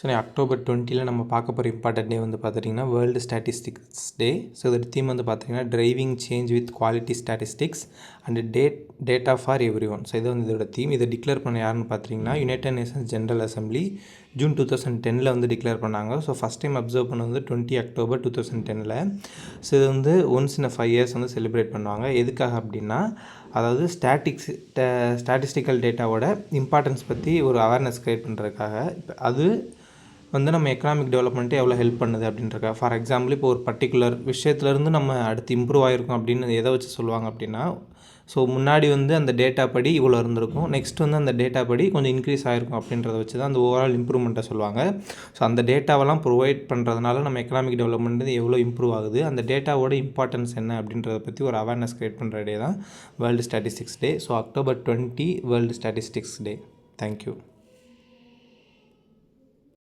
So October 20 நம்ம பார்க்க போகிற இம்பார்ட்டன்ட் டே வந்து பார்த்துட்டிங்கன்னா வேர்ல்டு ஸ்டாட்டிஸ்டிக்ஸ் டே. ஸோ இதோட தீம் வந்து பார்த்திங்கன்னா driving change with quality statistics and data for every one. So இது வந்து இதோட தீம். இதை டிக்ளேர் பண்ண யாருன்னு பார்த்தீங்கன்னா United Nations general assembly June 2010 வந்து டிக்ளேர் பண்ணாங்க. ஸோ ஃபஸ்ட் டைம் அப்சர்வ் பண்ணது வந்து 20 அக்டோபர் 2010. ஸோ இது வந்து ஒன்ஸ் இன் 5 years வந்து செலிப்ரேட் பண்ணுவாங்க. எதுக்காக அப்படின்னா அதாவது ஸ்டாட்டிஸ்டிக்கல் டேட்டாவோட இம்பார்ட்டன்ஸ் பற்றி ஒரு அவேர்னஸ் க்ரியேட் பண்ணுறதுக்காக. அது வந்து நம்ம எக்கனாமிக் டெவலப்மெண்ட்டே எவ்வளோ ஹெல்ப் பண்ணுது அப்படின்றக்க. ஃபார் எக்ஸாம்பிள் இப்போ ஒரு பர்டிகுலர் விஷயத்துலேருந்து நம்ம அடுத்து இம்ப்ரூவ் ஆகிருக்கும் அப்படின்னு எதை வச்சு சொல்லுவாங்க அப்படின்னா, ஸோ முன்னாடி வந்து அந்த டேட்டா படி இவ்வளோ இருந்திருக்கும், நெக்ஸ்ட் வந்து அந்த டேட்டா படி கொஞ்சம் இன்க்ரீஸ் ஆகிருக்கும் அப்படின்றத வச்சு தான் அந்த ஓவரால் இம்ப்ரூவ்மெண்ட்டை சொல்லுவாங்க. ஸோ அந்த டேட்டாவெல்லாம் ப்ரொவைட் பண்ணுறதுனால நம்ம எக்கனாமிக் டெவலப்மெண்ட் எவ்வளோ இம்ப்ரூவ் ஆகுது, அந்த டேட்டாவோட இம்பார்ட்டன்ஸ் என்ன அப்படின்றத பற்றி ஒரு அவேர்னஸ் க்ரியேட் பண்ணுற டே தான் வேர்ல்டு ஸ்டாட்டிஸ்டிக்ஸ் டே. ஸோ அக்டோபர் 20 வேர்ல்டு ஸ்டாட்டிஸ்டிக்ஸ் டே. தேங்க்யூ.